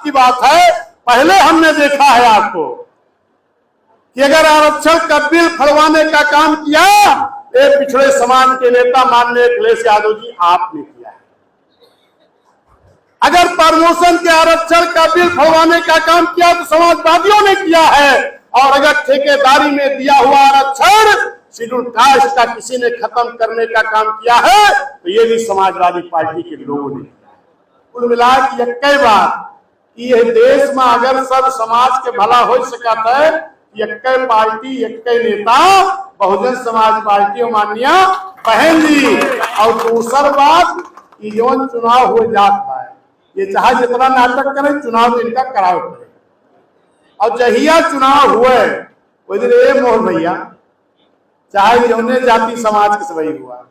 की बात है, पहले हमने देखा है आपको कि अगर आरक्षण का बिल फड़वाने का काम किया ये पिछड़े समाज के नेता माननीय अखिलेश यादव जी आपने किया है। अगर प्रमोशन के आरक्षण का बिल फड़वाने का काम किया तो समाजवादियों ने किया है, और अगर ठेकेदारी में दिया हुआ आरक्षण शेड्यूल कास्ट का किसी ने खत्म करने का काम किया है तो ये भी समाजवादी पार्टी के लोगों ने किया है। कुल मिला के कई बार कि यह देश में अगर सब समाज के भला हो सकता है, एक पार्टी एक नेता बहुजन समाज पार्टी मानिया पहन ली। और दूसर बात कि जो चुनाव हो जाता है ये चाहे जितना नाटक करें चुनाव तो इनका करावे पड़े। और जहिया चुनाव हुए वो दिन ये मोहन भैया चाहे जौने जाति समाज के सभी हुआ,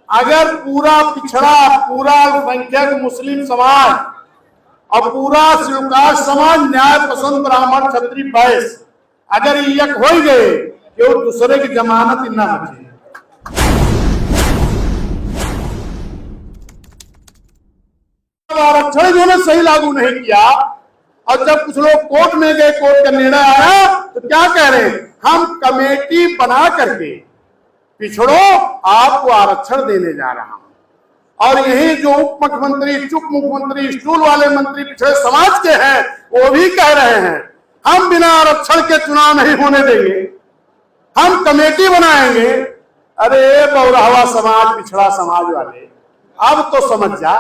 अगर पूरा पिछड़ा पूरा अल्पसंख्यक मुस्लिम समाज और पूरा शिवकाश समाज न्याय पसंद ब्राह्मण क्षत्रिय वैश्य अगर एक हो गए कि वो दूसरे की जमानत न बचे। आरक्षण इन्होंने सही लागू नहीं किया, और जब कुछ लोग कोर्ट में गए, कोर्ट का निर्णय आया तो क्या कह रहे हैं, हम कमेटी बना करके पिछड़ो आपको आरक्षण देने जा रहा हूं। और यही जो उप मुख्यमंत्री चुप मुख्यमंत्री स्टूल वाले मंत्री पिछड़े समाज के हैं वो भी कह रहे हैं हम बिना आरक्षण के चुनाव नहीं होने देंगे, हम कमेटी बनाएंगे। अरे बौराहा समाज पिछड़ा समाज वाले अब तो समझ जा,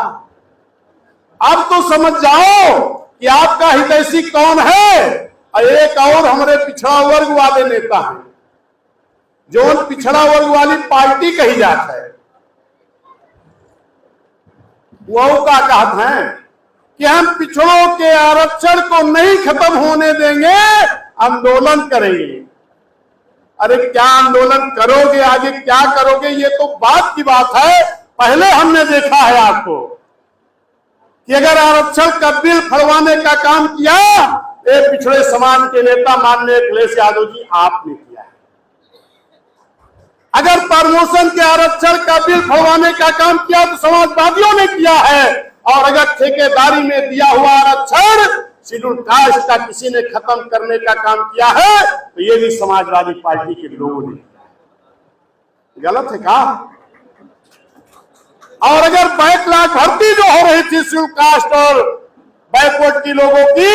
अब तो समझ जाओ कि आपका हितैषी कौन है। और एक और हमारे पिछड़ा वर्ग वाले नेता हैं जो पिछड़ा वर्ग वाली पार्टी कही जाता है, वो क्या कहते हैं कि हम पिछड़ों के आरक्षण को नहीं खत्म होने देंगे, आंदोलन करेंगे। अरे क्या आंदोलन करोगे, आगे क्या करोगे, ये तो बात की बात है। पहले हमने देखा है आपको कि अगर आरक्षण का बिल फड़वाने का काम किया ये पिछड़े समाज के नेता माननीय अखिलेश यादव जी आपने किया है। अगर प्रमोशन के आरक्षण का बिल फड़वाने का काम किया तो समाजवादियों ने किया है, और अगर ठेकेदारी में दिया हुआ आरक्षण शेड्यूल कास्ट का किसी ने खत्म करने का काम किया है तो ये भी समाजवादी पार्टी के लोगों ने किया। गलत है क्या? और अगर बैकलॉग भर्ती जो हो रही थी शेड्यूल कास्ट और बैकवर्ड की लोगों की,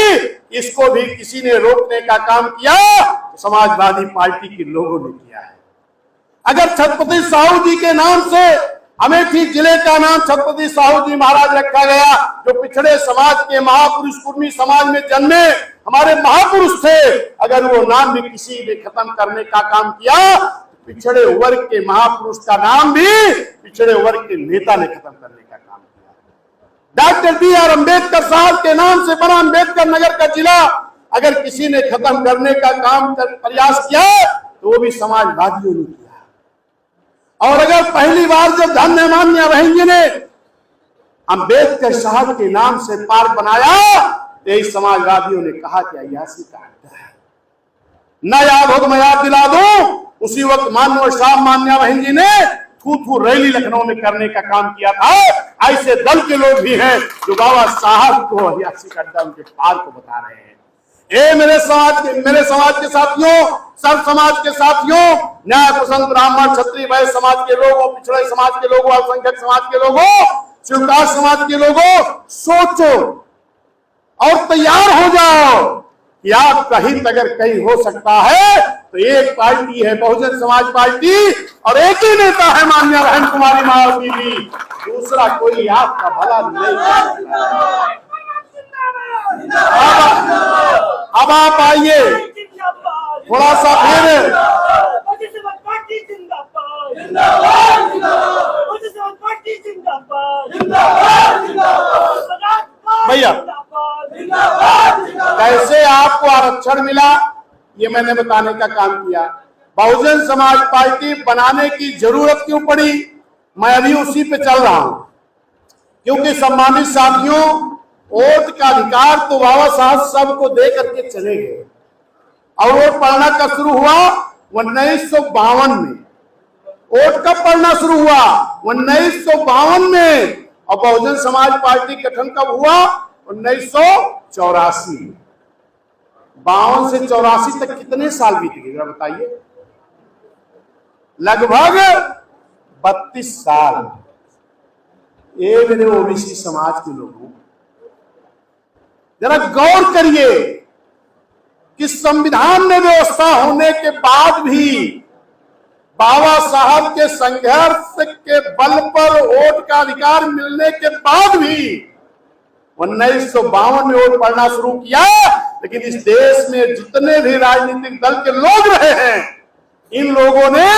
इसको भी किसी ने रोकने का काम किया तो समाजवादी पार्टी के लोगों ने किया है। अगर छत्रपति साहू जी के नाम से अमेठी जिले का नाम छत्रपति साहू जी महाराज रखा गया, जो पिछड़े समाज के महापुरुष कुर्मी समाज में जन्मे हमारे महापुरुष थे, अगर वो नाम भी किसी ने खत्म करने का काम किया, पिछड़े वर्ग के महापुरुष का नाम भी पिछड़े वर्ग के नेता ने खत्म करने का काम किया। Doctor B R. अम्बेडकर साहब के नाम से बना अम्बेडकर नगर का जिला अगर किसी ने खत्म करने का काम प्रयास किया तो वो भी समाजवादियों ने किया। और अगर पहली बार जब धन्य मान्य बहन ने अम्बेडकर साहब के नाम से पार्क बनाया तो यही समाजवादियों ने कहा कि अय्यासी का अड्डा है, न याद हो तो मैं याद दिला दूं, उसी वक्त मानव साहब मान्या बहन जी ने थू रैली लखनऊ में करने का काम किया था। ऐसे दल के लोग भी हैं जो बाबा साहब को अय्यासी का अड्डा उनके पार्क को बता रहे हैं। ए मेरे समाज के साथियों, सब समाज के साथियों, न्याय पसंद ब्राह्मण क्षत्रिय वैश्य समाज के लोगों, पिछड़े समाज के लोगों, अल्पसंख्यक समाज के लोगों, शिवकाश समाज के लोगों, सोचो और तैयार हो जाओ कि आप कहीं अगर कहीं हो सकता है तो एक पार्टी है बहुजन समाज पार्टी और एक ही नेता है माननीय बहन कुमारी मायावती जी, दूसरा कोई आपका भला नहीं कर। अब आप आइए थोड़ा सा फिर भैया कैसे आपको आरक्षण मिला ये मैंने बताने का काम किया। बहुजन समाज पार्टी बनाने की जरूरत क्यों पड़ी, मैं अभी उसी पे चल रहा हूं, क्योंकि सम्मानित साथियों वोट का अधिकार तो बाबा साहब सबको दे करके चले गए और वोट पढ़ना कब शुरू हुआ 1952 में। वोट कब पढ़ना शुरू हुआ 1952 में, और बहुजन समाज पार्टी गठन कब हुआ 1984। 52 से 84 तक कितने साल बीत गए जरा बताइए? लगभग 32 साल। ये मेरे ओबीसी समाज के लोगों, जरा गौर करिए कि संविधान में व्यवस्था होने के बाद भी, बाबा साहब के संघर्ष के बल पर वोट का अधिकार मिलने के बाद भी 1952 में वोट पड़ना शुरू किया। लेकिन इस देश में जितने भी राजनीतिक दल के लोग रहे हैं, इन लोगों ने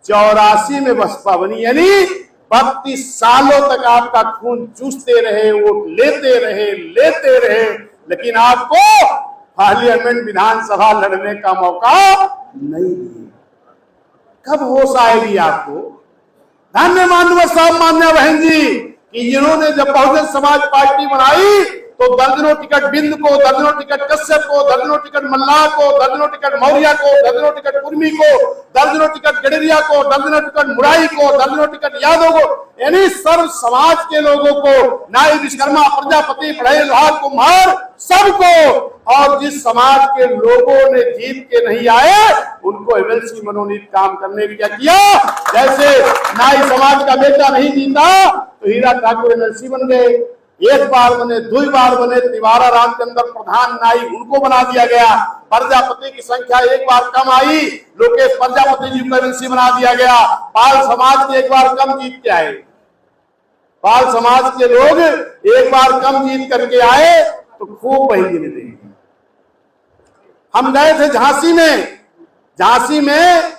84 में बसपा बनी, यानी 32 सालों तक आपका खून चूसते रहे, वोट लेते रहे, लेकिन आपको पार्लियामेंट विधानसभा लड़ने का मौका नहीं दिया। कब होश आएगी आपको? धन्य माननीय साहब, मान्य बहन जी, कि जिन्होंने जब बहुजन समाज पार्टी बनाई तो दर्जनों टिकट बिंद को, दर्जनों टिकट कश्यप को, दर्जनों टिकट मल्लाह को, दर्जनों टिकट मौर्य को, दर्जनों टिकट कुर्मी को, दर्जनों टिकट गडेरिया को, दर्जनों टिकट मुराई को, दर्जनों टिकट यादव को, यानी सर्व समाज के लोगों को, नाई विश्वकर्मा, प्रजापति, बढ़ई, लोहार, कुम्हार, सबको। और जिस समाज के लोगों ने जीत के नहीं आए, उनको एमएलसी मनोनीत काम करने क्या किया? जैसे नाई समाज का बेटा नहीं जीता तो हीरा ठाकुर एमएलसी बन गए, एक बार बने, 2 बार बने, तिवारा रामचंद्र प्रधान नाई, उनको बना दिया गया। प्रजापति की संख्या एक बार कम आई, लोकेश प्रजापति जी को एमएलसी बना दिया गया। पाल समाज के एक बार कम जीत के आए, पाल समाज के लोग एक बार कम जीत करके आए तो खूब बही गिने देंगे। हम गए थे झांसी में,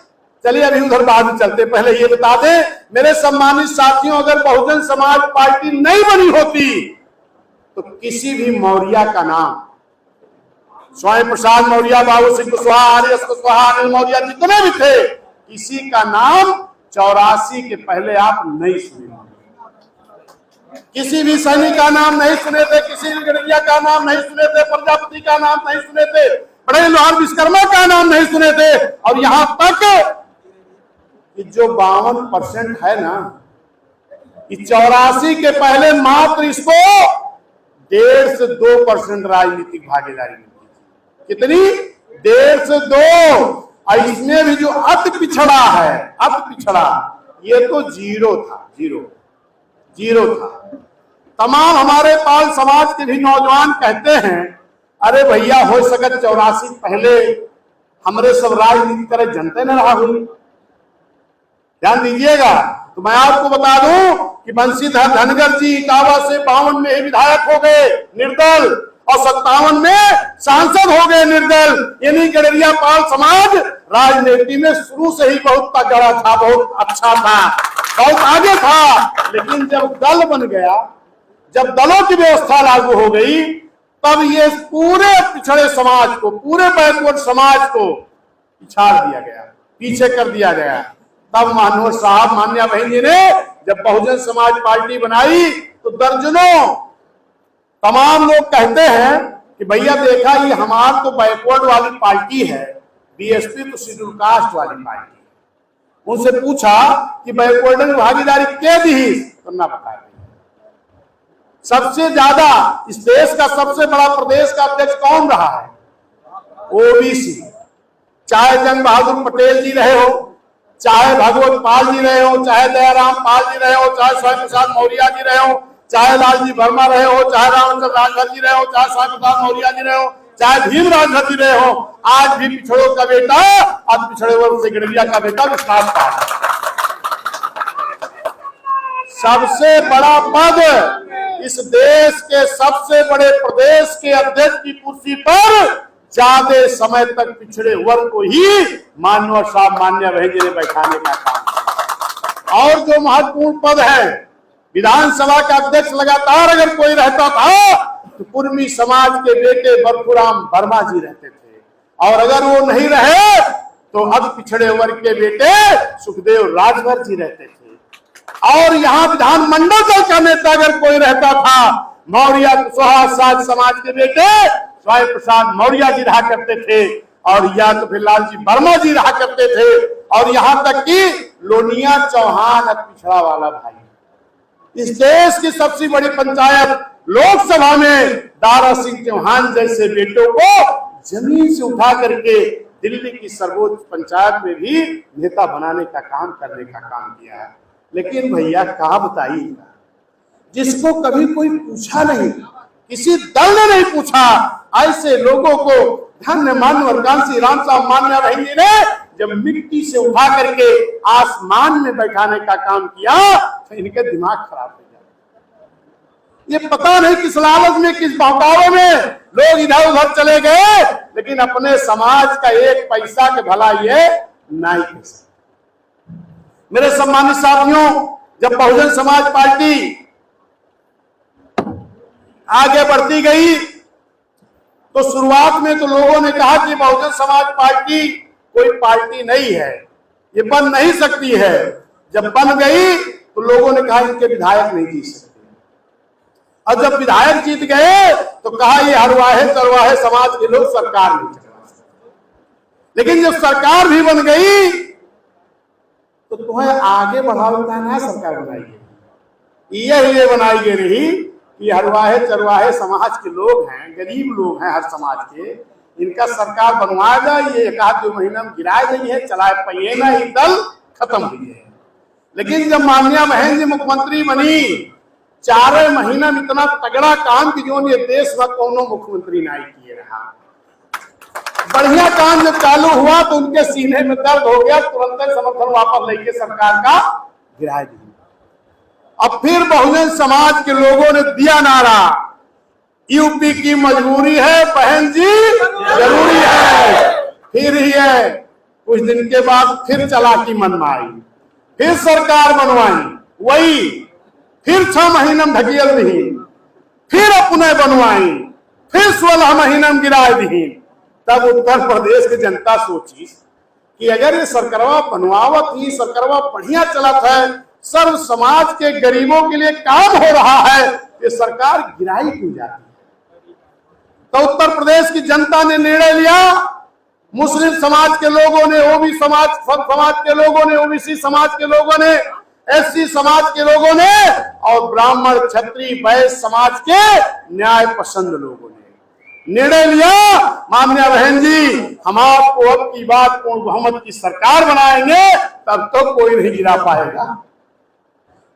चलिए अभी उधर बाद चलते, पहले ये बता दें मेरे सम्मानित साथियों, अगर बहुजन समाज पार्टी नहीं बनी होती तो किसी भी मौर्य का नाम, स्वयं प्रसाद मौर्य, बाबू सिंह कुशवाहा, आर.एस. कुशवाहा, अनिल मौर्य, जितने भी थे, किसी का नाम 84 के पहले आप नहीं सुने। किसी भी सैनिक का नाम नहीं सुने थे, किसी भी गडेरिया का नाम नहीं सुने थे, प्रजापति का नाम नहीं सुने थे, बड़े लोहार विश्वकर्मा का नाम नहीं सुने थे। और यहां तक कि जो 52% है ना, 84 के पहले मात्र इसको 1.5 से 2% राजनीतिक भागीदारी मिलती थी। कितनी? 1.5 से 2। और इसमें भी जो अति पिछड़ा है, अति पिछड़ा, ये तो जीरो था, जीरो था। तमाम हमारे पाल समाज के भी नौजवान कहते हैं, अरे भैया हो सकत 84 पहले हमरे सब राजनीति करे जनता न रहा हुई। ध्यान दीजिएगा, तो मैं आपको बता दूं कि बंशीधर धनगर जी इटावा से 52 में ही विधायक हो गए निर्दल, और 57 में सांसद हो गए निर्दल। यानी गडेरिया पाल समाज राजनीति में शुरू से ही बहुत तगड़ा था, बहुत अच्छा था, बहुत आगे था। लेकिन जब दल बन गया, जब दलों की व्यवस्था लागू हो गई, तब ये पूरे पिछड़े समाज को, पूरे बैकवर्ड समाज को पिछाड़ दिया गया, पीछे कर दिया गया। तब माननीय साहब, मान्य बहन जी ने जब बहुजन समाज पार्टी बनाई तो दर्जनों तमाम लोग कहते हैं कि भैया देखा, ये हमार तो बैकवर्ड वाली पार्टी है, बीएसपी तो शेड्यूल कास्ट वाली पार्टी है। उनसे पूछा कि बैकवर्ड में भागीदारी क्या दी, करना बताया। सबसे ज्यादा इस देश का सबसे बड़ा प्रदेश का अध्यक्ष कौन रहा है? ओबीसी। चाहे जंग बहादुर पटेल जी रहे हो, चाहे भगवत पाल जी रहे हो, चाहे दयाराम पाल जी रहे हो, चाहे स्वयं प्रसाद मौर्य जी रहे हो, चाहे लालजी वर्मा रहे हो, चाहे रामचंद्र राजभर जी रहे हो, चाहे स्वयं प्रसाद मौर्य जी रहे हो, चाहे भीम राजभर जी रहे हो, आज भी पिछड़ों का बेटा, अब पिछड़े वर्ग से गडेरिया का बेटा विश्वास पाल। सबसे बड़ा पद इस देश के सबसे बड़े प्रदेश के अध्यक्ष की कुर्सी पर ज्यादा समय तक पिछड़े वर्ग को ही माननीय साहब, मान्य बहन जी ने बैठाने का काम। और जो महत्वपूर्ण पद है, विधानसभा का अध्यक्ष लगातार अगर कोई रहता था तो कुर्मी समाज के बेटे बरखुराम वर्मा जी रहते थे, और अगर वो नहीं रहे तो अब पिछड़े वर्ग के बेटे सुखदेव राजभर जी रहते थे। और यहाँ विधानमंडल दल का नेता अगर कोई रहता था, मौर्य कुशवाहा साज समाज के बेटे स्वयं प्रसाद मौर्य जी रहा करते थे, और या तो फिर लालजी वर्मा जी रहा करते थे। और यहाँ तक कि लोनिया चौहान पिछड़ा वाला भाई, इस देश की सबसे बड़ी पंचायत लोकसभा में दारा सिंह चौहान जैसे बेटों को जमीन से उठा करके दिल्ली की सर्वोच्च पंचायत में भी नेता बनाने का काम करने का काम किया है। लेकिन भैया कहा बताइए, जिसको कभी कोई पूछा नहीं, किसी दल ने नहीं पूछा, ऐसे लोगों को धन्य मान्य कांसी राम साहब मान्या बहन जी ने जब मिट्टी से उठा करके आसमान में बैठाने का काम किया तो इनके दिमाग खराब हो गया। ये पता नहीं किस लालच में, किस बहकावे में लोग इधर उधर चले गए, लेकिन अपने समाज का एक पैसा के भला ये नहीं कर सकते। मेरे सम्मानित साथियों, जब बहुजन समाज पार्टी आगे बढ़ती गई तो शुरुआत में तो लोगों ने कहा कि बहुजन समाज पार्टी कोई पार्टी नहीं है, ये बन नहीं सकती है। जब बन गई तो लोगों ने कहा इनके विधायक नहीं जीत सकते, और जब विधायक जीत गए तो कहा ये हरवाहे चरवाहे समाज के लोग सरकार नहीं चला सकते। लेकिन जब सरकार भी बन गई तो तुम्हें आगे बढ़ाने ना सरकार बनाई, ये बनाई गई रही कि हरवाहे चरवाहे समाज के लोग हैं, गरीब लोग हैं हर समाज के, इनका सरकार बनवाया जाए, ये एक आध 2 महीना में गिराए नहीं है, चलाए पहिए ना ही दल खत्म हुई है। लेकिन जब माननीय बहन जी मुख्यमंत्री बनी, 4 महीना में इतना तगड़ा काम की जो ये देश में कोनो मुख्यमंत्री नहीं किए रहा। बढ़िया काम जब चालू हुआ तो उनके सीने में दर्द हो गया, तुरंत समर्थन वापस लेके सरकार का गिराए दिया। अब फिर बहुजन समाज के लोगों ने दिया नारा, यूपी की मजबूरी है बहन जी जरूरी है। फिर ही है, कुछ दिन के बाद फिर चालाकी मनमाई, फिर सरकार बनवाई, वही फिर 6 महीना में ढकेल दी, फिर अपने बनवाई, फिर 16 महीना में गिराए दी। तब उत्तर प्रदेश की जनता सोची कि अगर ये सरकारवा बनवावत ही, सरकारवा बढ़िया चलत है, सर्व समाज के गरीबों के लिए काम हो रहा है, ये सरकार गिराई क्यों जाती है। तो उत्तर प्रदेश की जनता ने निर्णय लिया, मुस्लिम समाज के लोगों ने, ओबीसी समाज के लोगों ने, ओबीसी समाज के लोगों ने, एससी समाज के लोगों ने और ब्राह्मण क्षत्रिय वैश्य समाज के न्याय पसंद लोगों ने निर्णय लिया, माननीय बहन जी हम आपको अब की बात पूर्ण बहुमत की सरकार बनाएंगे, तब तो कोई नहीं गिरा पाएगा।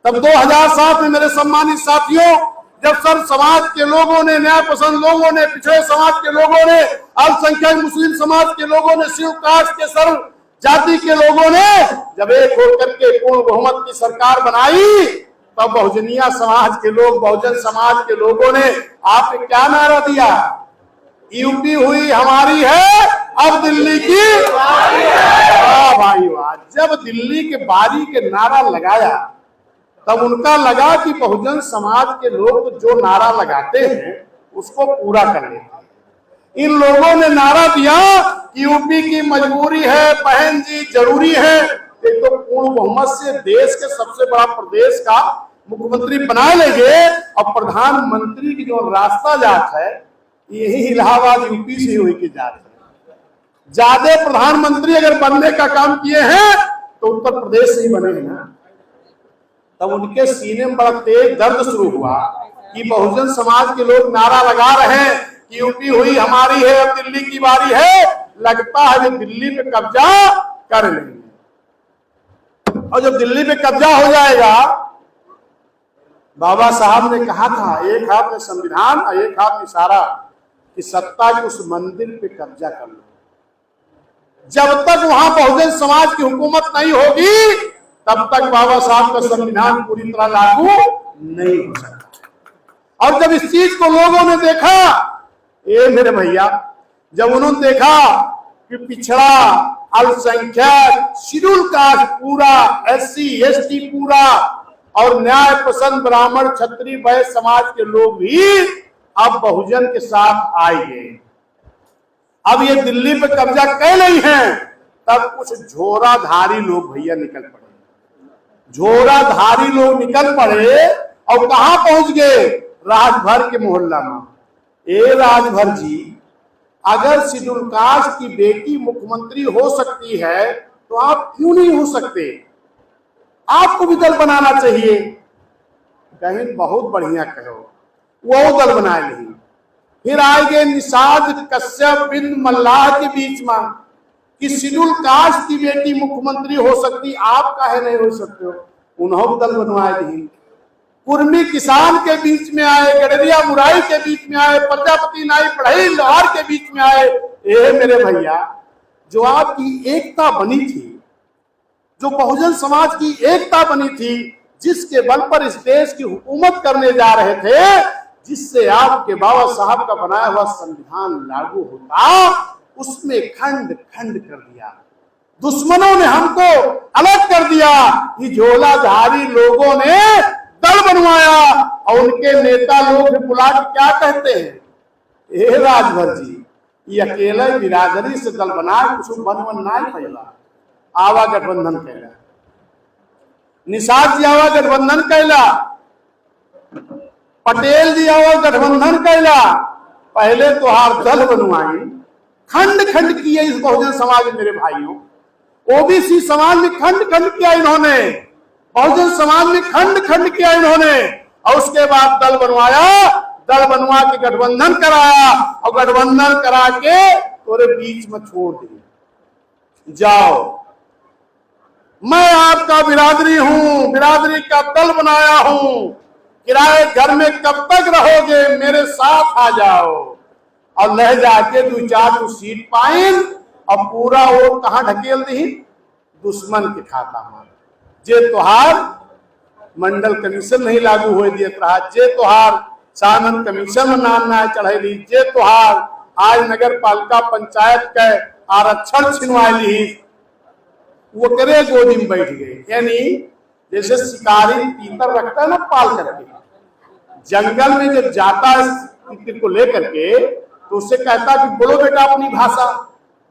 तब 2007 में मेरे सम्मानित साथियों, जब सर्व समाज के लोगों ने, न्याय पसंद लोगों ने, पिछड़े समाज के लोगों ने, अल्पसंख्यक मुस्लिम समाज के लोगों ने, शिव कास्ट के सर्व जाति के लोगों ने जब एक होकर के पूर्ण बहुमत की सरकार बनाई, तब बहुजनिया समाज के लोग, बहुजन समाज के लोगों ने आपने क्या नारा दिया, यूपी हुई हमारी है, अब दिल्ली की बारी है। वाह भाई वाह। जब दिल्ली के बारी के नारा लगाया तब उनका लगा कि बहुजन समाज के लोग जो नारा लगाते हैं उसको पूरा कर लेते हैं। इन लोगों ने नारा दिया कि यूपी की मजबूरी है बहन जी जरूरी है, एक तो पूर्ण बहुमत से देश के सबसे बड़ा प्रदेश का मुख्यमंत्री बना लेंगे, और प्रधानमंत्री की जो रास्ता जात है यही इलाहाबाद यूपी से हुई की जात है। ज्यादा प्रधानमंत्री अगर बनने का काम किए हैं तो उत्तर प्रदेश से ही बने हैं ना। तब उनके सीने में बड़ा तेज दर्द शुरू हुआ कि बहुजन समाज के लोग नारा लगा रहे हैं कि यूपी हुई हमारी है, अब दिल्ली की बारी है, लगता है कि दिल्ली पे कब्जा कर लेंगे। और जब दिल्ली पे कब्जा हो जाएगा, बाबा साहब ने कहा था एक हाथ में संविधान और एक हाथ में इशारा कि सत्ता के उस मंदिर पे कब्जा कर लो। जब तक वहां बहुजन समाज की हुकूमत नहीं होगी तब तक बाबा साहब का संविधान पूरी तरह लागू नहीं हो सकता। और जब इस चीज को लोगों ने देखा, ये मेरे भैया, जब उन्होंने देखा कि पिछड़ा, अल्पसंख्यक, शेड्यूल कास्ट पूरा, एससी एसटी पूरा और न्याय पसंद ब्राह्मण क्षत्रिय वैश्य समाज के लोग भी अब बहुजन के साथ आएंगे, अब ये दिल्ली पे कब्जा कर नहीं है, तब कुछ झोराधारी लोग भैया निकल पड़े। झोराधारी लोग निकल पड़े और कहां पहुंच गए, राजभर के मोहल्ला में। ए राजभर जी, अगर शेड्यूल कास्ट की बेटी मुख्यमंत्री हो सकती है तो आप क्यों नहीं हो सकते? आपको भी दल बनाना चाहिए। कहीं बहुत बढ़िया कहो, वो दल बनाए नहीं। फिर आएंगे निषाद कश्यप बिंद मल्लाह के बीच में कि शेड्यूल कास्ट की बेटी मुख्यमंत्री हो सकती, आप काहे नहीं हो सकते हो, उन्होंने दल बनवाए नहीं। कुर्मी किसान के बीच में आए, गडरिया मुराई के बीच में आए, प्रजापति नाई पढ़ई लोहार के बीच में आए। ये मेरे भैया, जो आपकी एकता बनी थी, जो बहुजन समाज की एकता बनी थी, जिसके बल पर इस देश की हुकूमत करने जा रहे थे, जिससे आपके बाबा साहब का बनाया हुआ संविधान लागू होता, उसमें खंड खंड कर दिया। दुश्मनों ने हमको अलग कर दिया। ये झोलाधारी लोगों ने दल बनवाया और उनके नेता लोग बुला के क्या कहते हैं, हे राजभर जी, ये अकेले बिरादरी से दल बना कुछ बन ना पहला आवा गठबंधन कहला, निषाद जी आवा गठबंधन कहला, पटेल जी आवा गठबंधन कहला। पहले तो हार दल बनवाई, खंड खंड किए इस बहुजन समाज में मेरे भाइयों। ओबीसी समाज में खंड खंड किया इन्होंने, बहुजन समाज में खंड खंड किया इन्होंने, और उसके बाद दल बनवाया, दल बनवा के गठबंधन कराया, और गठबंधन करा के तोरे बीच में छोड़ दिए, जाओ मैं आपका बिरादरी हूं, बिरादरी का दल बनाया हूं, किराए घर में कब तक रहोगे, मेरे साथ आ जाओ। और लह जाके 2-4 सीट पाइन, अब पूरा वोट कहां ढकेल दी, दुश्मन के खाता में। जे तोहार मंडल कमीशन नहीं लागू हो दिए रहा, जे तोहार सानन कमीशन में नाम ना चढ़े ली, जे तोहार आज नगर पालिका पंचायत के आरक्षण छिनवा ली, वो करे गोदी में बैठ गए। यानी जैसे शिकारी तीतर रखता है ना पाल करके, जंगल में जब जाता है तीतर को लेकर के, तो उससे कहता कि बोलो बेटा अपनी भाषा,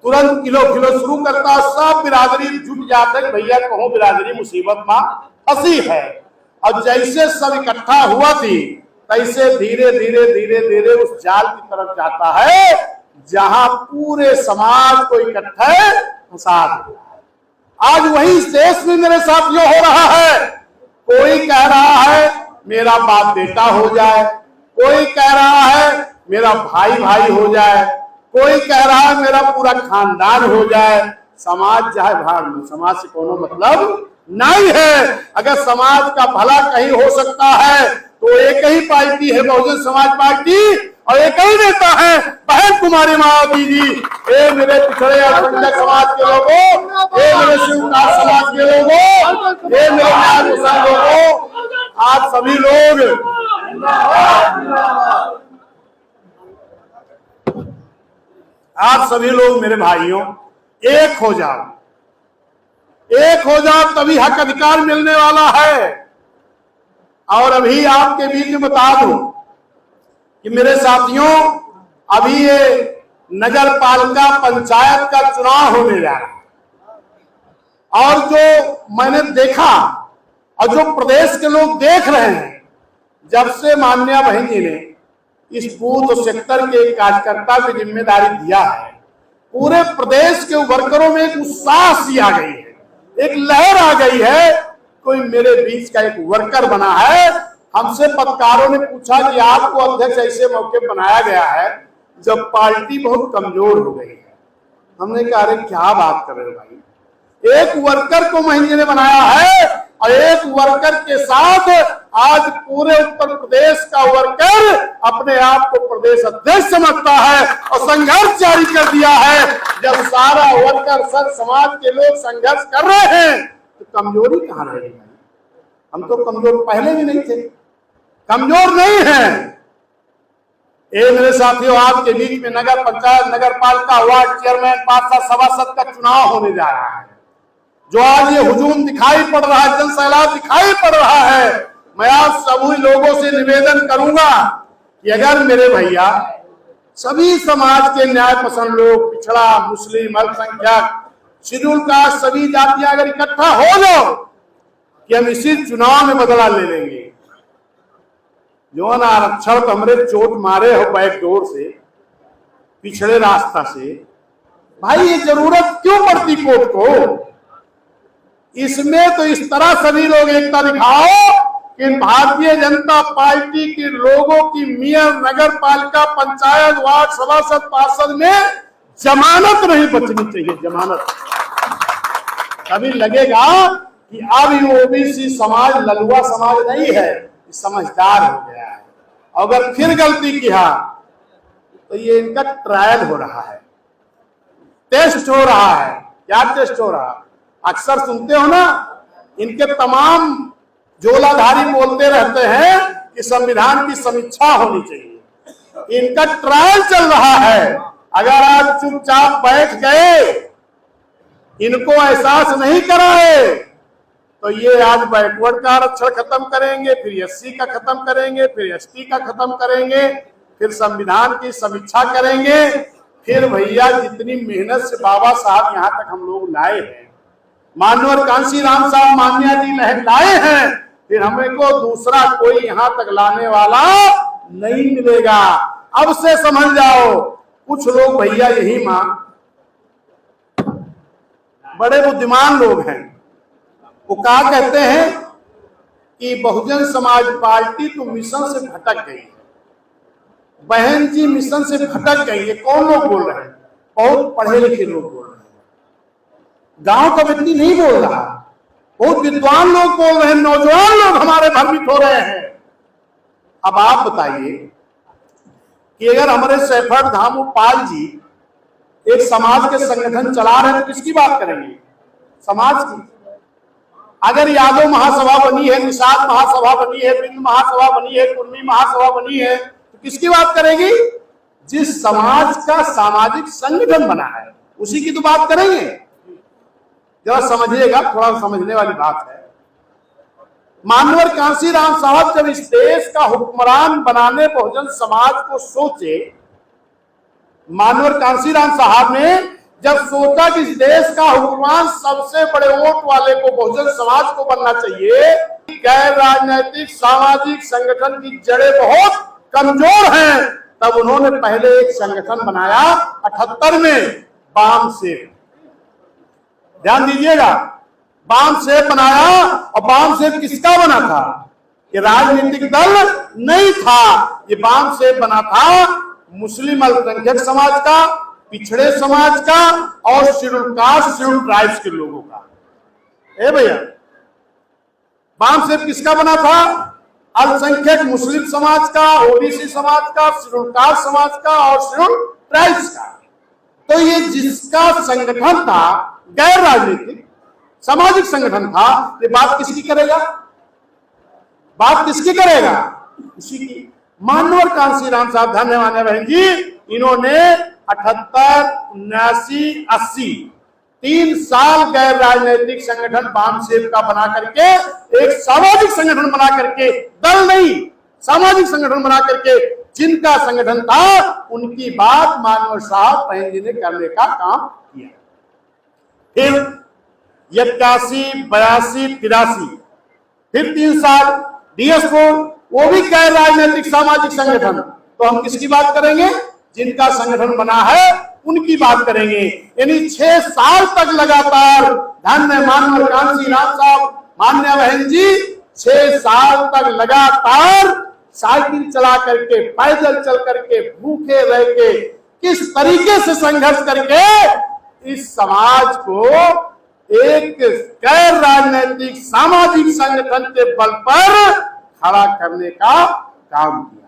तुरंत किलो किलो शुरू करता, सब बिरादरी जुट जाते, भैया कहो बिरादरी मुसीबत में फंसी है। और जैसे सब इकट्ठा हुआ थी, तैसे धीरे धीरे धीरे धीरे उस जाल की तरफ जाता है, जहां पूरे समाज को इकट्ठा फंसा दिया। आज वही इस देश में मेरे साथियों हो रहा है। कोई कह रहा है मेरा बाप बेटा हो जाए, कोई कह रहा है मेरा भाई भाई हो जाए, कोई कह रहा है मेरा पूरा खानदान हो जाए। समाज चाहे भाड़ में, समाज से कोनो मतलब नहीं है। अगर समाज का भला कहीं हो सकता है तो एक ही पार्टी है बहुजन समाज पार्टी, और एक ही नेता है बहन कुमारी मायावती जी। ये मेरे पिछड़े अल्पसंख्यक समाज के लोगों, ये मेरे शिवकार समाज के लोगों, ये मेरे न्याय पसंद लोगों, आज सभी लोग मेरे भाइयों एक हो जाओ, एक हो जाओ, तभी हक अधिकार मिलने वाला है। और अभी आपके बीच में बता दूं कि मेरे साथियों, अभी ये नगर पालिका पंचायत का चुनाव होने जा रहा है, और जो मैंने देखा और जो प्रदेश के लोग देख रहे हैं, जब से माननीय बहन जी ने इस बूथ सेक्टर के कार्यकर्ता की जिम्मेदारी दिया है, पूरे प्रदेश के वर्करों में एक उत्साह सी आ गई है, एक लहर आ गई है। कोई मेरे बीच का एक वर्कर बना है। हमसे पत्रकारों ने पूछा कि आपको अध्यक्ष ऐसे मौके बनाया गया है जब पार्टी बहुत कमजोर हो गई है। हमने कहा अरे क्या बात कर रहे हो भाई, एक वर्कर को महीने ने बनाया है, और एक वर्कर के साथ आज पूरे उत्तर प्रदेश का वर्कर अपने आप को प्रदेश अध्यक्ष समझता है और संघर्ष जारी कर दिया है। जब सारा वर्कर सर समाज के लोग संघर्ष कर रहे हैं तो कमजोरी कहां रहेगी भाई? हम तो कमजोर पहले भी नहीं थे, कमजोर नहीं है। ये मेरे साथियों, आपके बीच में नगर पंचायत, नगर पालिका, वार्ड चेयरमैन, पार्षद, सभासद का चुनाव होने जा रहा है। जो आज ये हुजूम दिखाई पड़ रहा है, जन सैलाब दिखाई पड़ रहा है, मैं आज सभी लोगों से निवेदन करूंगा कि अगर मेरे भैया सभी समाज के न्याय पसंद लोग, पिछड़ा, मुस्लिम, अल्पसंख्यक, शेड्यूल कास्ट, सभी जातियां अगर इकट्ठा हो जाओ कि हम इसी चुनाव में बदला ले लेंगे। जो ना आरक्षण तो हमरे चोट मारे हो बैकडोर से, पिछड़े रास्ता से, भाई ये जरूरत क्यों पड़ती कोर्ट को? इसमें तो इस तरह सभी लोग एकता दिखाओ कि भारतीय जनता पार्टी के लोगों की मेयर, नगर पालिका, पंचायत, वार्ड सभासद, पार्षद में जमानत नहीं बचनी चाहिए। जमानत कभी लगेगा कि अब ये ओबीसी समाज ललुआ समाज नहीं है, समझदार हो गया है। अगर फिर गलती किया तो ये इनका ट्रायल हो रहा है, टेस्ट हो रहा है। क्या टेस्ट हो रहा है? अक्सर सुनते हो ना, इनके तमाम जोलाधारी बोलते रहते हैं कि संविधान की समीक्षा होनी चाहिए। इनका ट्रायल चल रहा है। अगर आज चुपचाप बैठ गए, इनको एहसास नहीं कराए, तो ये आज बैकवर्ड का आरक्षण खत्म करेंगे, फिर एससी का खत्म करेंगे, फिर एसटी का खत्म करेंगे, फिर संविधान की समीक्षा करेंगे। फिर भैया जितनी मेहनत से बाबा साहब यहाँ तक हम लोग लाए हैं, माननीय कांशीराम साहब मान्या जी लाए हैं, फिर हमें को दूसरा कोई यहाँ तक लाने वाला नहीं मिलेगा। अब से समझ जाओ। कुछ लोग भैया यही बड़े बुद्धिमान लोग हैं, वो क्या कहते हैं कि बहुजन समाज पार्टी तो मिशन से भटक गई है। बहन जी मिशन से भटक गई है। कौन लोग बोल रहे हैं? बहुत पढ़े लिखे लोग बोल रहे हैं। गांव का व्यक्ति नहीं बोल रहा, बहुत विद्वान लोग बोल रहे हैं, नौजवान लोग हमारे भ्रमित हो रहे हैं। अब आप बताइए कि अगर हमारे सैफर्ड धामू पाल जी एक समाज के संगठन चला रहे हैं तो किसकी बात करेंगे? समाज की। अगर यादव महासभा बनी है, निषाद महासभा बनी है, बिंद महासभा बनी है, कुर्मी महासभा बनी है, तो किसकी बात करेगी? जिस समाज का सामाजिक संगठन बना है उसी की तो बात करेंगे। जरा समझिएगा, थोड़ा समझने वाली बात है। माननीय कांशीराम साहब जब इस देश का हुक्मरान बनाने बहुजन समाज को सोचे, माननीय कांशीराम साहब ने जब सोचा कि इस देश का हुक्मरान सबसे बड़े वोट वाले को बहुजन समाज को बनना चाहिए, गैर राजनीतिक सामाजिक संगठन की जड़ें बहुत कमजोर हैं, तब उन्होंने पहले एक संगठन बनाया 78 में, बाम सेव। ध्यान दीजिएगा, बाम सेव बनाया। और बाम सेव किसका बना था? ये राजनीतिक दल नहीं था, ये बाम सेव बना था मुस्लिम अल्पसंख्यक समाज का, पिछड़े समाज का और शेड्यूल कास्ट शेड्यूल ट्राइब्स के लोगों का। ए भैया, बाम सेव किसका बना था? अल्पसंख्यक मुस्लिम समाज का, ओबीसी समाज का, शेड्यूल कास्ट समाज का और शेड्यूल ट्राइब्स का। तो ये जिसका संगठन था, गैर राजनीतिक सामाजिक संगठन था, ये बात किसकी करेगा? बात किसकी करेगा? इसी की। माननीय कांशीराम साहब, धन्यवाद बहन जी, इन्होंने 78, 79, 80 3 साल गैर राजनीतिक संगठन बाम सेव का बना करके एक सामाजिक संगठन बना करके, दल नहीं सामाजिक संगठन बना करके, जिनका संगठन था उनकी बात माननीय साहब बहन जी ने करने का काम किया। फिर 81, 82, 83 फिर 3 साल DS4, वो भी गैर राजनीतिक सामाजिक संगठन। तो हम किसकी बात करेंगे? जिनका संगठन बना है उनकी बात करेंगे। यानी 6 साल तक लगातार, धन्य माननीय कांशीराम साहब, मान्य बहन जी, 6 साल तक लगातार साइकिल चला करके, पैदल चल करके, भूखे रह के, किस तरीके से संघर्ष करके इस समाज को एक गैर राजनीतिक सामाजिक संगठन के बल पर खड़ा करने का काम किया।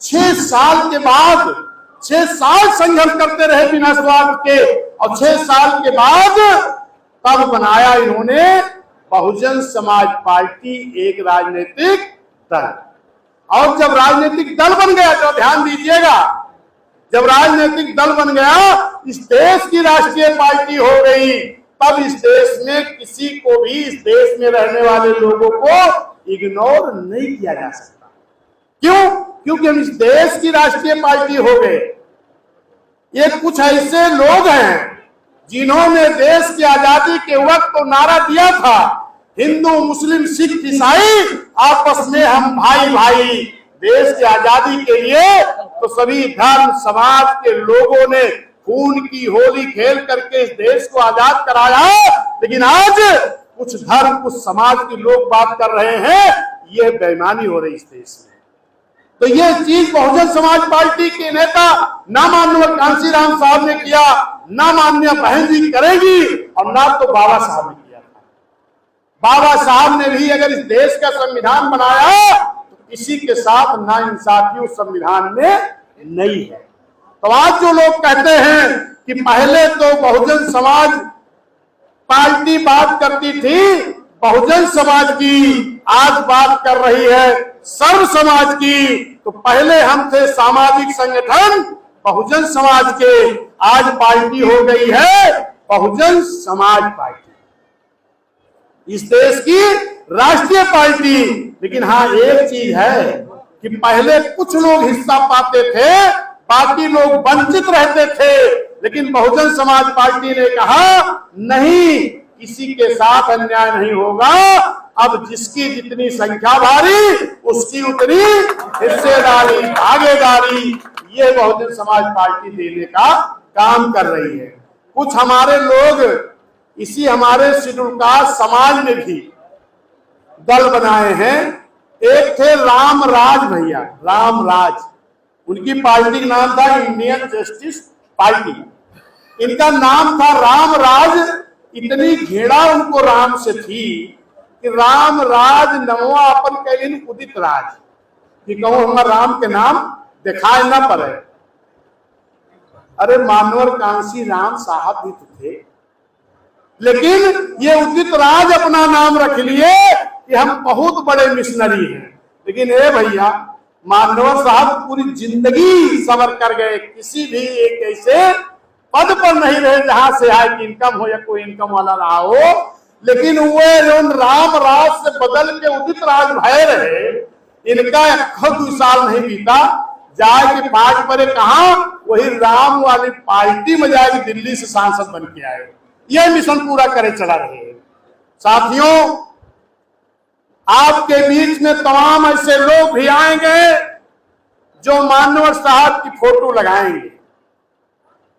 6 साल के बाद, 6 साल संघर्ष करते रहे बिना स्वार्थ के, और 6 साल के बाद तब बनाया इन्होंने बहुजन समाज पार्टी, एक राजनीतिक दल। और जब राजनीतिक दल बन गया, तो ध्यान दीजिएगा, जब राजनीतिक दल बन गया, इस देश की राष्ट्रीय पार्टी हो गई, तब इस देश में किसी को भी, इस देश में रहने वाले लोगों को इग्नोर नहीं किया जा सकता। क्यों? क्योंकि हम इस देश की राष्ट्रीय पार्टी हो गए। ये कुछ ऐसे लोग हैं जिन्होंने देश की आजादी के वक्त तो नारा दिया था, हिंदू मुस्लिम सिख ईसाई आपस में हम भाई भाई। देश की आजादी के लिए तो सभी धर्म समाज के लोगों ने खून की होली खेल करके इस देश को आजाद कराया, लेकिन आज कुछ धर्म कुछ समाज के लोग बात कर रहे हैं, ये बेईमानी हो रही इस देश में। तो ये चीज बहुजन समाज पार्टी के नेता ना माननीय कांशीराम साहब ने किया, ना माननीय बहन जी करेगी, और ना तो बाबा साहब ने किया था। बाबा साहब ने भी अगर इस देश का संविधान बनाया तो किसी के साथ ना इंसाफी उस संविधान में नहीं है। तो आज जो लोग कहते हैं कि पहले तो बहुजन समाज पार्टी बात करती थी बहुजन समाज की, आज बात कर रही है सर्व समाज की, तो पहले हम थे सामाजिक संगठन बहुजन समाज के, आज पार्टी हो गई है बहुजन समाज पार्टी, इस देश की राष्ट्रीय पार्टी। लेकिन हाँ, एक चीज है कि पहले कुछ लोग हिस्सा पाते थे, बाकी लोग वंचित रहते थे, लेकिन बहुजन समाज पार्टी ने कहा नहीं, किसी के साथ अन्याय नहीं होगा, अब जिसकी जितनी संख्या भारी उसकी उतनी हिस्सेदारी भागीदारी, ये बहुजन समाज पार्टी देने का काम कर रही है। कुछ हमारे लोग इसी हमारे शेड्यूल कास्ट समाज में भी दल बनाए हैं। एक थे रामराज भैया, रामराज, उनकी पार्टी का नाम था इंडियन जस्टिस पार्टी। इनका नाम था रामराज, इतनी घृणा उनको राम से थी कि रामराज नमवा अपन कहलिन उदित राज, कि कहूं हमारा राम के नाम दिखाए ना पड़े। अरे मानवर कांशीराम साहब भी तो थे, लेकिन ये उदित राज अपना नाम रख लिए कि हम बहुत बड़े मिशनरी हैं। लेकिन ए भैया, मानवर साहब पूरी जिंदगी सबर कर गए, किसी भी एक ऐसे पद पर नहीं रहे जहां से आए कि इनकम हो या कोई इनकम वाला रहा हो, लेकिन वो राम राज से बदल के उदित राज भय रहे। इनका खुद 2 साल नहीं बीता, जाए कि पार्ट पर कहा वही राम वाली पार्टी में जाए दिल्ली से सांसद बन के आए, ये मिशन पूरा करे चला रहे। साथियों, आपके बीच में तमाम ऐसे लोग भी आएंगे जो मानवर साहब की फोटो लगाएंगे,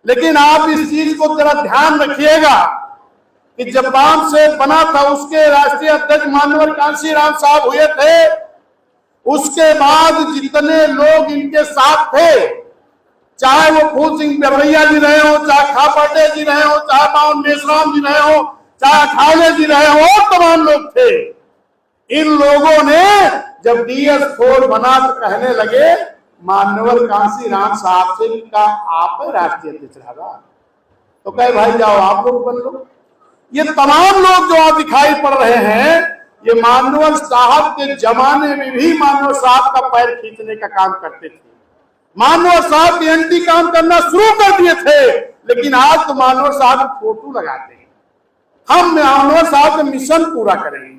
लेकिन आप इस चीज को जरा ध्यान रखिएगा कि जब बाम से बना था उसके राष्ट्रीय अध्यक्ष मानवर कांशीराम साहब हुए थे, उसके बाद जितने लोग इनके साथ थे, चाहे वो फूल सिंह बरवैया जी रहे हो, चाहे खापटे जी रहे हो, चाहे पावन मेश्राम जी रहे हो, चाहे ठाले जी रहे हो, तमाम लोग थे। इन लोगों ने जब DS4 बना तो कहने लगे मानवर कांशीराम साहब से का आप राष्ट्रीय अध्यक्ष रहा, तो कहे भाई जाओ आप लोग बन लो। ये तमाम लोग जो आप दिखाई पड़ रहे हैं, ये मानवर साहब के जमाने में भी मानवर साहब का पैर खींचने का काम करते थे। मानवर साहब के एंटी काम करना शुरू कर दिए थे, लेकिन आज तो मानवर साहब की फोटो लगाते हैं। हम मानवर साहब का मिशन पूरा करेंगे।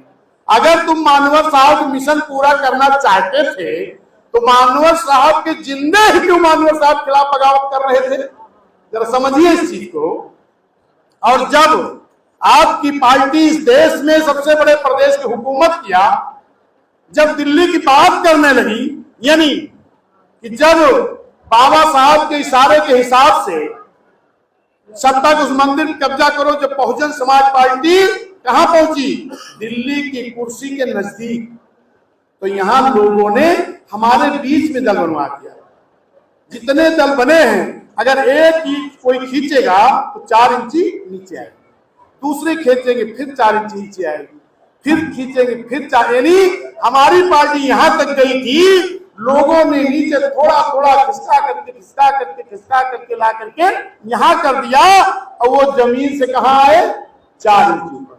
अगर तुम मानवर साहब का मिशन पूरा करना चाहते थे तो मानवर साहब के जिंदे ही क्यों मानवर साहब के खिलाफ बगावत कर रहे थे? जरा समझिए इस चीज को। और जब आपकी पार्टी इस देश में सबसे बड़े प्रदेश की हुकूमत किया, जब दिल्ली की बात करने लगी, यानी कि जब बाबा साहब के इशारे के हिसाब से सत्ता को उस मंदिर में कब्जा करो, जब बहुजन समाज पार्टी कहां पहुंची? दिल्ली की कुर्सी के नजदीक। तो यहां लोगों ने हमारे बीच में दल बनवा दिया। जितने दल बने हैं, अगर एक इंच कोई खींचेगा तो 4 इंची नीचे आएगी, दूसरे खींचेंगे फिर 4 इंची नीचे आएगी, फिर खींचेंगे फिर 4, यानी हमारी पार्टी यहां तक गई थी, लोगों ने नीचे थोड़ा थोड़ा खिसका करके ला करके यहां कर दिया, और वो जमीन से कहां आए? 4 इंची ऊपर।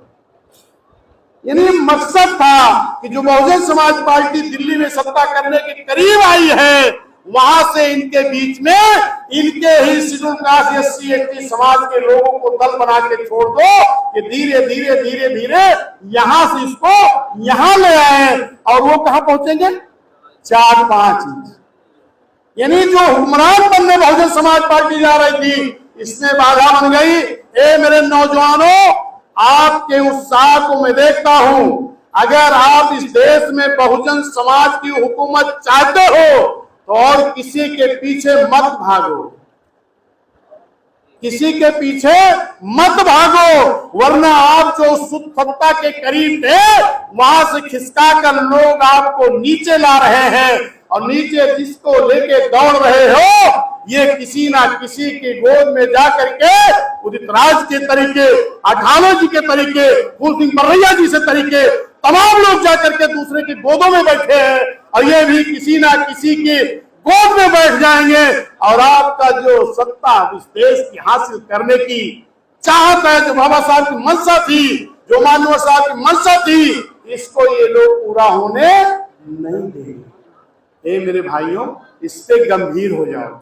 यानी मकसद था कि जो बहुजन समाज पार्टी दिल्ली में सत्ता करने के करीब आई है, वहां से इनके बीच में इनके ही शेड्यूल कास्ट SC/ST समाज के लोगों को दल बना के छोड़ दो कि धीरे धीरे यहां से इसको यहां ले आए, और वो कहां पहुंचेंगे? 4-5 इंच। यानी जो हुक्मरान बनने बहुजन समाज पार्टी जा रही थी, इसमें बाधा बन गई। ए मेरे नौजवानों, आपके उत्साह को मैं देखता हूं। अगर आप इस देश में बहुजन समाज की हुकूमत चाहते हो तो और किसी के पीछे मत भागो। किसी के पीछे मत भागो, वरना आप जो सत्ता के करीब थे वहां से खिसका कर लोग आपको नीचे ला रहे हैं, और नीचे जिसको लेके दौड़ रहे हो ये किसी ना किसी के गोद में जा करके उदित राज के तरीके, अठालो जी के तरीके, फूल सिंह बरैया जी से तरीके तमाम लोग जाकर के दूसरे के गोदों में बैठे हैं, और ये भी किसी ना किसी के गोद में बैठ जाएंगे, और आपका जो सत्ता इस देश की हासिल करने की चाहत है, जो बाबा साहब की मंशा थी, जो मानव साहब की मंशा थी, इसको ये लोग पूरा होने नहीं देंगे। मेरे भाइयों, इससे गंभीर हो जाओ।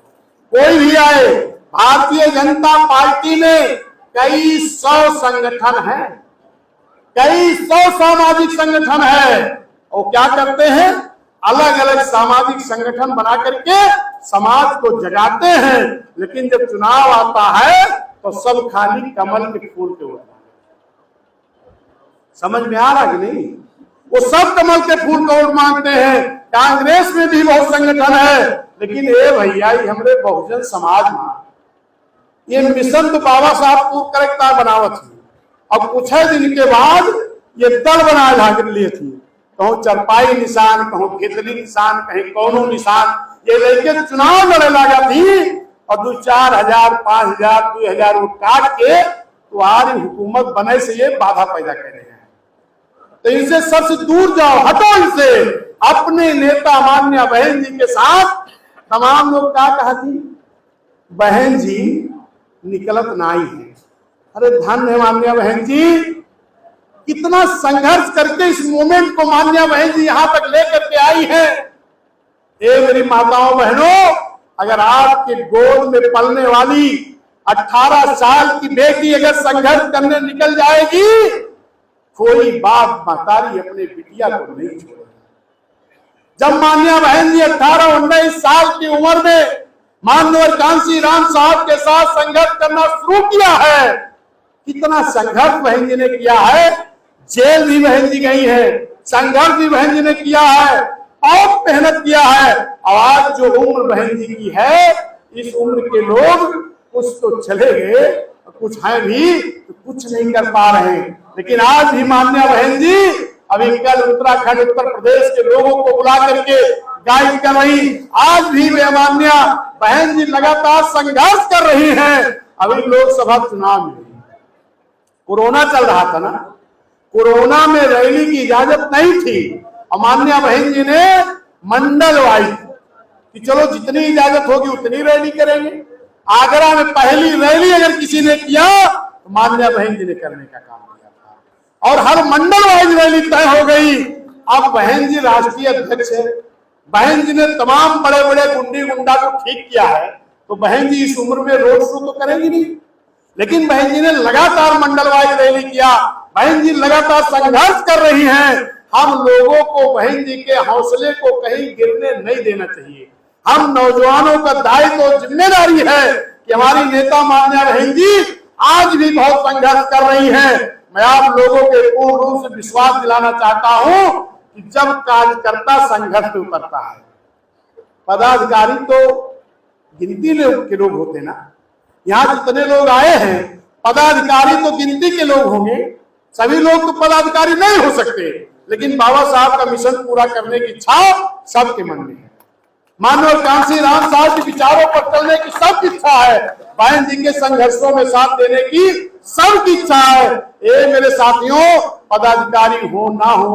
कोई भी आए, भारतीय जनता पार्टी में कई सौ संगठन हैं, कई सौ सामाजिक संगठन है, और क्या करते हैं, अलग अलग सामाजिक संगठन बना करके समाज को जगाते हैं, लेकिन जब चुनाव आता है तो सब खाली कमल के फूल के ऊपर। समझ में आ रहा कि नहीं? वो सब कमल के फूल का वोट मांगते हैं। कांग्रेस में भी बहुत संगठन है, लेकिन ये भैया हमरे बहुजन समाज में ये मिशन तो बाबा साहब पूर्व करेक्टर बनावत थी, अब कुछ दिन के बाद ये दल बना ला लिए थी, कहूं चरपाई निशान, कहूं खेतली निशान, कहीं कौनो निशान, ये लेके चुनाव लड़े लगा थी, और 2-4 हजार 5,000 2,000 वोट काट के तुम्हारी हुकूमत बने से ये बाधा पैदा कर रहे हैं। तो इनसे सबसे दूर जाओ, हटो इनसे। अपने नेता मान्या बहन जी के साथ तमाम लोग क्या कहती, बहन जी निकलत नाई है। अरे धन्य मान्या बहन जी, कितना संघर्ष करके इस मूवमेंट को मान्या बहन जी यहां तक लेकर के आई है। मेरी माताओं बहनों, अगर आपके गोद में पलने वाली 18 साल की बेटी अगर संघर्ष करने निकल जाएगी, कोई बाप महतारी अपने बिटिया को नहीं छोड़ेगी। जब मान्या बहन जी 18-19 साल की उम्र में माननीय कांसी राम साहब के साथ संघर्ष करना शुरू किया है, कितना संघर्ष बहन जी ने किया है, जेल भी बहन जी गई है, संघर्ष भी बहन जी ने किया है, बहुत मेहनत किया है, और आज जो उम्र बहन जी की है, इस उम्र के लोग कुछ तो चले गए, कुछ हैं भी तो कुछ नहीं कर पा रहे हैं। लेकिन आज भी मान्या बहन जी अभी कल उत्तराखंड उत्तर प्रदेश के लोगों को बुला करके गाइड कर रही, आज भी वे मान्या बहन जी लगातार संघर्ष कर रही हैं। अभी लोकसभा चुनाव में कोरोना चल रहा था ना, कोरोना में रैली की इजाजत नहीं थी, और मान्या बहन जी ने मंडल वाइज कि चलो जितनी इजाजत होगी उतनी रैली करेंगे। आगरा में पहली रैली अगर किसी ने किया तो मान्या बहन जी ने करने का काम किया था, और हर मंडल वाइज रैली तय हो गई। अब बहन जी राष्ट्रीय अध्यक्ष है, बहन जी ने तमाम बड़े बड़े गुंडी गुंडा को ठीक किया है, तो बहन जी इस उम्र में रोड शो तो करेंगी नहीं, लेकिन बहन जी ने लगातार मंडल वाइज रैली किया, बहन जी लगातार संघर्ष कर रही हैं। हम लोगों को बहन जी के हौसले को कहीं गिरने नहीं देना चाहिए। हम नौजवानों का दायित्व और जिम्मेदारी है कि हमारी नेता मान्या बहन जी आज भी बहुत संघर्ष कर रही हैं। मैं आप लोगों के पूर्ण रूप से विश्वास दिलाना चाहता हूं कि जब कार्यकर्ता संघर्ष में उतरता है, पदाधिकारी तो गिनती के लोग होते ना, यहाँ जितने लोग आए हैं पदाधिकारी तो गिनती के लोग होंगे, सभी लोग तो पदाधिकारी नहीं हो सकते, लेकिन बाबा साहब का मिशन पूरा करने की इच्छा सबके मन में है। माननीय कांसी राम साहब के विचारों पर चलने की सबकी इच्छा है, बहन जी के संघर्षों में साथ देने की सबकी इच्छा है। ये मेरे साथियों, पदाधिकारी हो ना हो,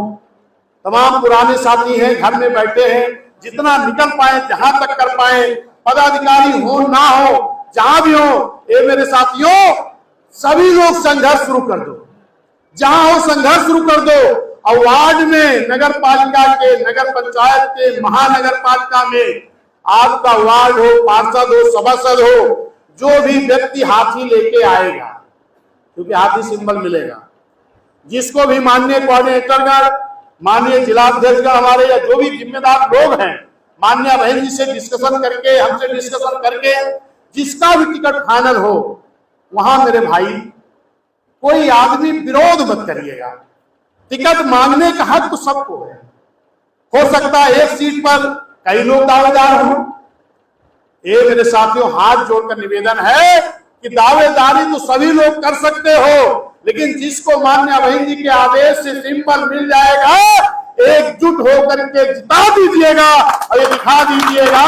तमाम पुराने साथी हैं, घर में बैठे हैं, जितना निकल पाए जहां तक कर पाए, पदाधिकारी हो ना हो, जहां भी हो, ये मेरे साथियों सभी लोग संघर्ष शुरू कर दो, जहां हो संघर्ष शुरू कर दो। और वार्ड में, नगर पालिका के, नगर पंचायत के, महानगर पालिका में आपका वार्ड हो, पार्षद हो, सभासद हो, जो भी व्यक्ति हाथी लेके आएगा, क्योंकि हाथी सिंबल मिलेगा, जिसको भी माननीय कोऑर्डिनेटरगण, माननीय जिलाध्यक्षगण हमारे या जो भी जिम्मेदार लोग हैं, मान्या बहन जी से डिस्कशन करके, हमसे डिस्कशन करके जिसका भी टिकट फाइनल हो, वहां मेरे भाई कोई आदमी विरोध मत करिएगा। टिकट मांगने का हक तो सबको है, हो सकता है एक सीट पर कई लोग दावेदार हों। ये मेरे साथियों हाथ जोड़कर निवेदन है, कि दावेदारी तो सभी लोग कर सकते हो, लेकिन जिसको मान्या बहन जी के आदेश से सिंबल मिल जाएगा, एकजुट होकर के जिता दीजिएगा और ये दिखा दीजिएगा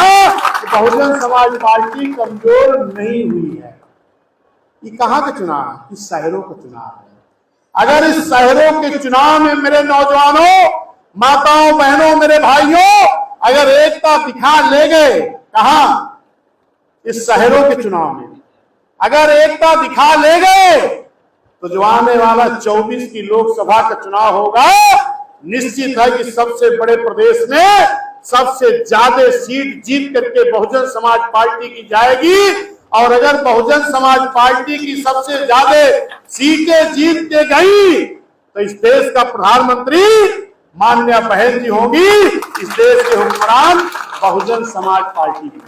कि बहुजन समाज पार्टी कमजोर नहीं हुई है। ये कहां का चुनाव है? इस शहरों का चुनाव है। अगर इस शहरों के चुनाव में मेरे नौजवानों, माताओं, बहनों, मेरे भाइयों अगर एकता दिखा ले गए, कहा इस शहरों के चुनाव में अगर एकता दिखा ले गए तो जो आने वाला 24 की लोकसभा का चुनाव होगा, निश्चित है कि सबसे बड़े प्रदेश में सबसे ज्यादा सीट जीत करके बहुजन समाज पार्टी की जाएगी। और अगर बहुजन समाज पार्टी की सबसे ज्यादा सीटें जीत के गई तो इस देश का प्रधानमंत्री माननीय बहन जी होंगी, इस देश के हुक्मरान बहुजन समाज पार्टी की।